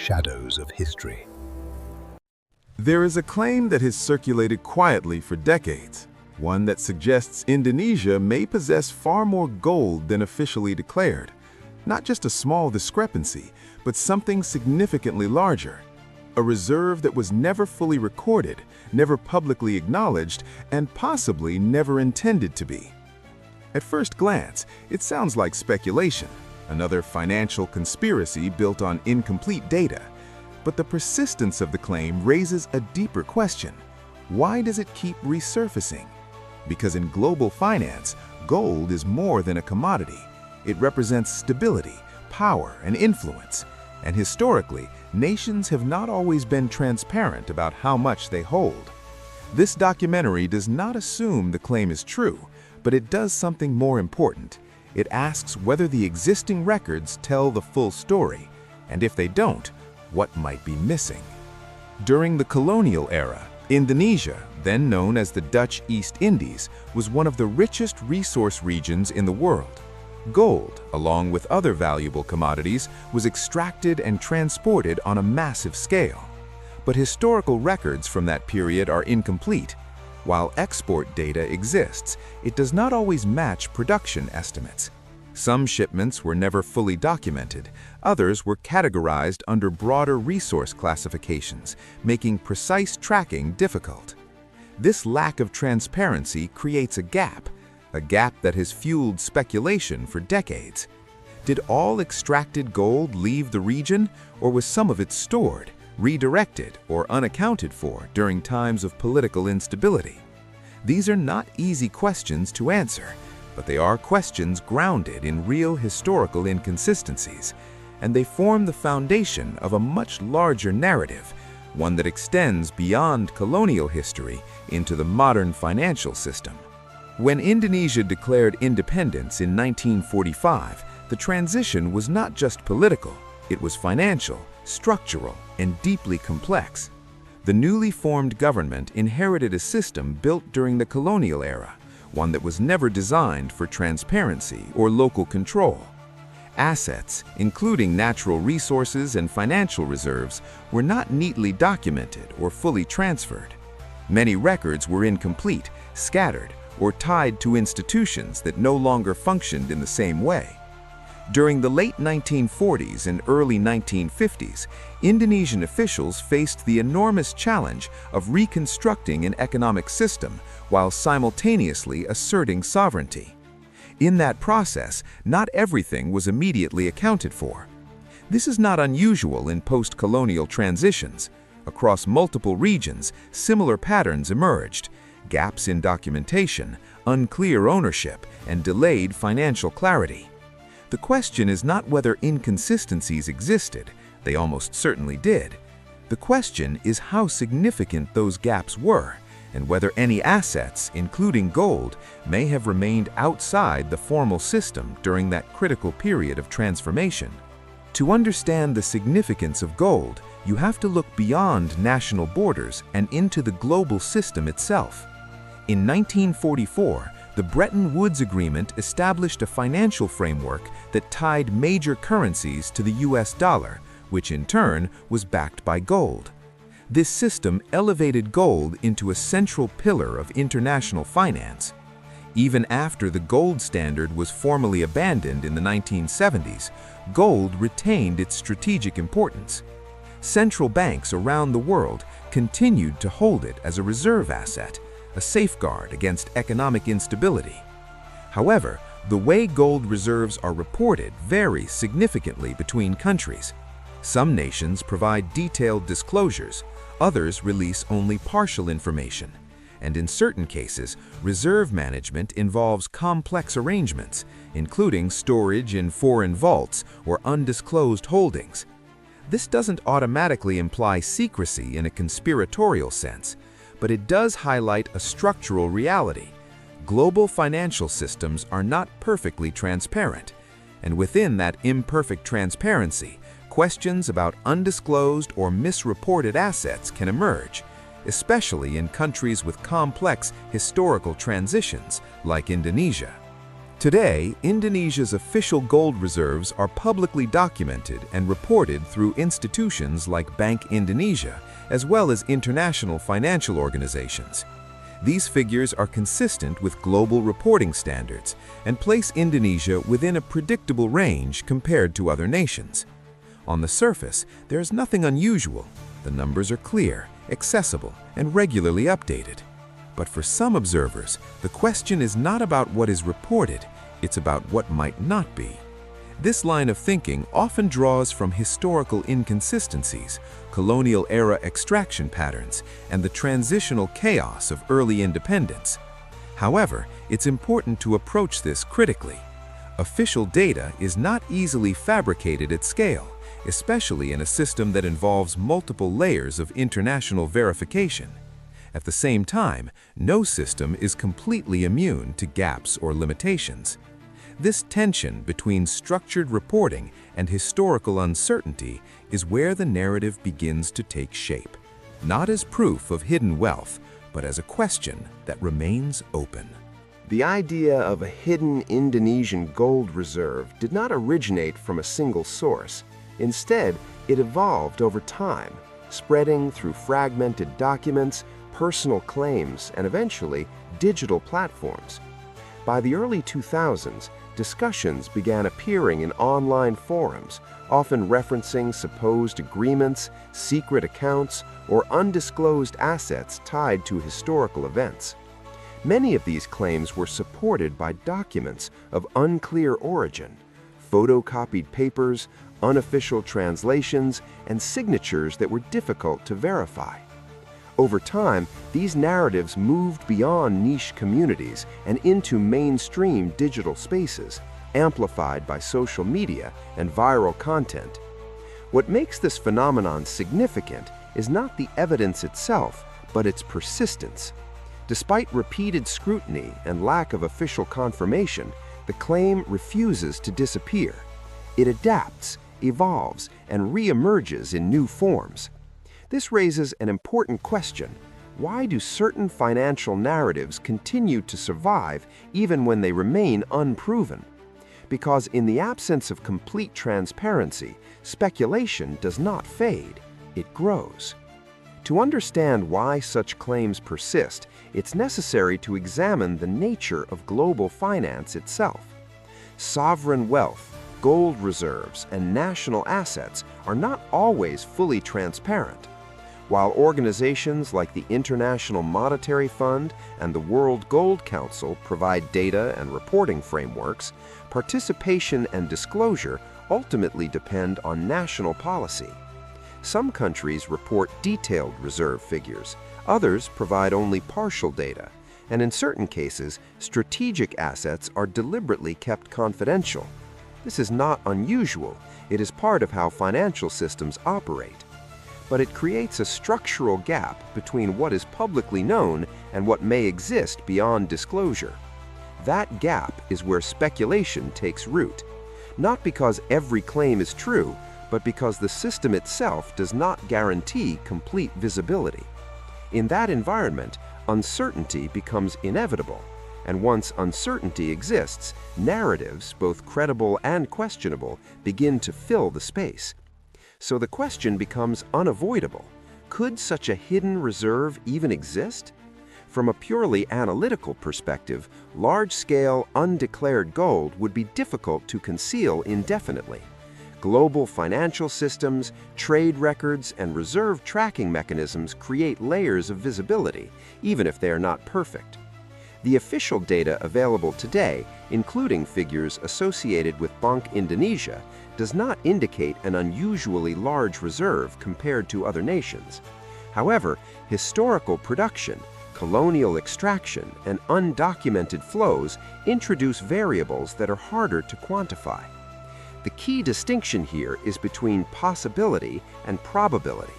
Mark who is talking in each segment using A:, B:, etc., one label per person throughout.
A: shadows of history.
B: There is a claim that has circulated quietly for decades, one that suggests Indonesia may possess far more gold than officially declared. Not just a small discrepancy, but something significantly larger. A reserve that was never fully recorded, never publicly acknowledged, and possibly never intended to be. At first glance, it sounds like speculation, another financial conspiracy built on incomplete data. But the persistence of the claim raises a deeper question. Why does it keep resurfacing? Because in global finance, gold is more than a commodity. It represents stability, power, and influence. And historically, nations have not always been transparent about how much they hold. This documentary does not assume the claim is true, but it does something more important. It asks whether the existing records tell the full story, and if they don't, what might be missing. During the colonial era, Indonesia, then known as the Dutch East Indies, was one of the richest resource regions in the world. Gold, along with other valuable commodities, was extracted and transported on a massive scale. But historical records from that period are incomplete. While export data exists, it does not always match production estimates. Some shipments were never fully documented, others were categorized under broader resource classifications, making precise tracking difficult. This lack of transparency creates a gap that has fueled speculation for decades. Did all extracted gold leave the region, or was some of it stored, redirected, or unaccounted for during times of political instability? These are not easy questions to answer, but they are questions grounded in real historical inconsistencies, and they form the foundation of a much larger narrative, one that extends beyond colonial history into the modern financial system. When Indonesia declared independence in 1945, the transition was not just political, it was financial, structural, and deeply complex. The newly formed government inherited a system built during the colonial era, one that was never designed for transparency or local control. Assets, including natural resources and financial reserves, were not neatly documented or fully transferred. Many records were incomplete, scattered, or tied to institutions that no longer functioned in the same way. During the late 1940s and early 1950s, Indonesian officials faced the enormous challenge of reconstructing an economic system while simultaneously asserting sovereignty. In that process, not everything was immediately accounted for. This is not unusual in post-colonial transitions. Across multiple regions, similar patterns emerged: gaps in documentation, unclear ownership, and delayed financial clarity. The question is not whether inconsistencies existed, they almost certainly did. The question is how significant those gaps were, and whether any assets, including gold, may have remained outside the formal system during that critical period of transformation. To understand the significance of gold, you have to look beyond national borders and into the global system itself. In 1944, the Bretton Woods Agreement established a financial framework that tied major currencies to the US dollar, which in turn was backed by gold. This system elevated gold into a central pillar of international finance. Even after the gold standard was formally abandoned in the 1970s, gold retained its strategic importance. Central banks around the world continued to hold it as a reserve asset, a safeguard against economic instability. However, the way gold reserves are reported varies significantly between countries. Some nations provide detailed disclosures, others release only partial information, and in certain cases, reserve management involves complex arrangements, including storage in foreign vaults or undisclosed holdings. This doesn't automatically imply secrecy in a conspiratorial sense, but it does highlight a structural reality. Global financial systems are not perfectly transparent, and within that imperfect transparency, questions about undisclosed or misreported assets can emerge, especially in countries with complex historical transitions like Indonesia. Today, Indonesia's official gold reserves are publicly documented and reported through institutions like Bank Indonesia, as well as international financial organizations. These figures are consistent with global reporting standards and place Indonesia within a predictable range compared to other nations. On the surface, there is nothing unusual. The numbers are clear, accessible, and regularly updated. But for some observers, the question is not about what is reported, it's about what might not be. This line of thinking often draws from historical inconsistencies, colonial-era extraction patterns, and the transitional chaos of early independence. However, it's important to approach this critically. Official data is not easily fabricated at scale, especially in a system that involves multiple layers of international verification. At the same time, no system is completely immune to gaps or limitations. This tension between structured reporting and historical uncertainty is where the narrative begins to take shape, not as proof of hidden wealth, but as a question that remains open.
A: The idea of a hidden Indonesian gold reserve did not originate from a single source. Instead, it evolved over time, spreading through fragmented documents, personal claims, and eventually digital platforms. By the early 2000s, discussions began appearing in online forums, often referencing supposed agreements, secret accounts, or undisclosed assets tied to historical events. Many of these claims were supported by documents of unclear origin, photocopied papers, unofficial translations, and signatures that were difficult to verify. Over time, these narratives moved beyond niche communities and into mainstream digital spaces, amplified by social media and viral content. What makes this phenomenon significant is not the evidence itself, but its persistence. Despite repeated scrutiny and lack of official confirmation, the claim refuses to disappear. It adapts, evolves, and re-emerges in new forms. This raises an important question. Why do certain financial narratives continue to survive even when they remain unproven? Because in the absence of complete transparency, speculation does not fade, it grows. To understand why such claims persist, it's necessary to examine the nature of global finance itself. Sovereign wealth, gold reserves, and national assets are not always fully transparent. While organizations like the International Monetary Fund and the World Gold Council provide data and reporting frameworks, participation and disclosure ultimately depend on national policy. Some countries report detailed reserve figures, others provide only partial data, and in certain cases, strategic assets are deliberately kept confidential. This is not unusual. It is part of how financial systems operate. But it creates a structural gap between what is publicly known and what may exist beyond disclosure. That gap is where speculation takes root, not because every claim is true, but because the system itself does not guarantee complete visibility. In that environment, uncertainty becomes inevitable, and once uncertainty exists, narratives, both credible and questionable, begin to fill the space. So the question becomes unavoidable. Could such a hidden reserve even exist? From a purely analytical perspective, large-scale, undeclared gold would be difficult to conceal indefinitely. Global financial systems, trade records, and reserve tracking mechanisms create layers of visibility, even if they are not perfect. The official data available today, including figures associated with Bank Indonesia, does not indicate an unusually large reserve compared to other nations. However, historical production, colonial extraction, and undocumented flows introduce variables that are harder to quantify. The key distinction here is between possibility and probability.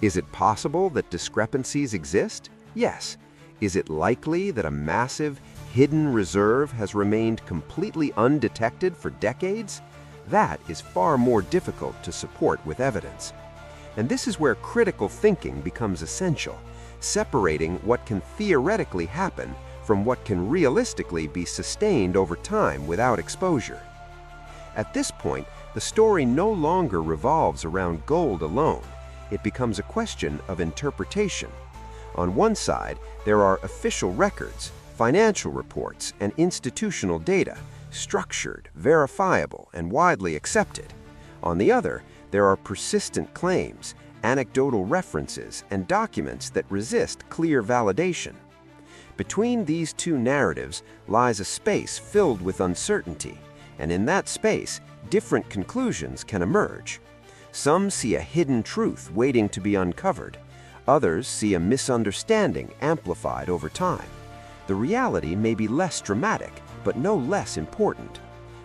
A: Is it possible that discrepancies exist? Yes. Is it likely that a massive, hidden reserve has remained completely undetected for decades? That is far more difficult to support with evidence. And this is where critical thinking becomes essential, separating what can theoretically happen from what can realistically be sustained over time without exposure. At this point, the story no longer revolves around gold alone. It becomes a question of interpretation. On one side, there are official records, financial reports, and institutional data, structured, verifiable, and widely accepted. On the other, there are persistent claims, anecdotal references, and documents that resist clear validation. Between these two narratives lies a space filled with uncertainty, and in that space, different conclusions can emerge. Some see a hidden truth waiting to be uncovered. Others see a misunderstanding amplified over time. The reality may be less dramatic, but no less important,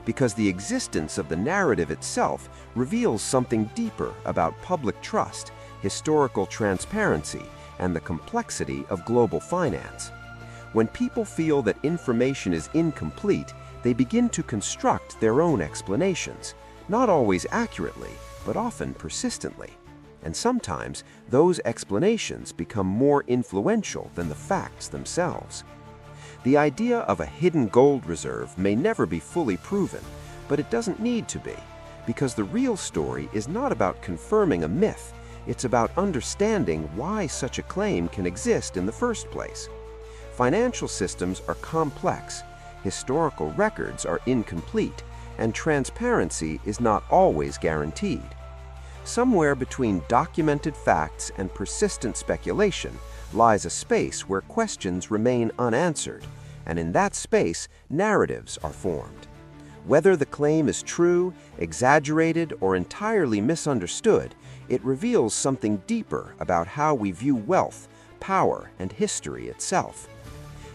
A: because the existence of the narrative itself reveals something deeper about public trust, historical transparency, and the complexity of global finance. When people feel that information is incomplete, they begin to construct their own explanations, not always accurately, but often persistently. And sometimes those explanations become more influential than the facts themselves. The idea of a hidden gold reserve may never be fully proven, but it doesn't need to be, because the real story is not about confirming a myth, it's about understanding why such a claim can exist in the first place. Financial systems are complex, historical records are incomplete, and transparency is not always guaranteed. Somewhere between documented facts and persistent speculation lies a space where questions remain unanswered, and in that space, narratives are formed. Whether the claim is true, exaggerated, or entirely misunderstood, it reveals something deeper about how we view wealth, power, and history itself.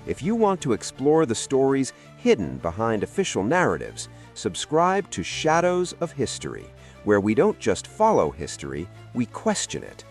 A: If you want to explore the stories hidden behind official narratives, subscribe to Shadows of History, where we don't just follow history, we question it.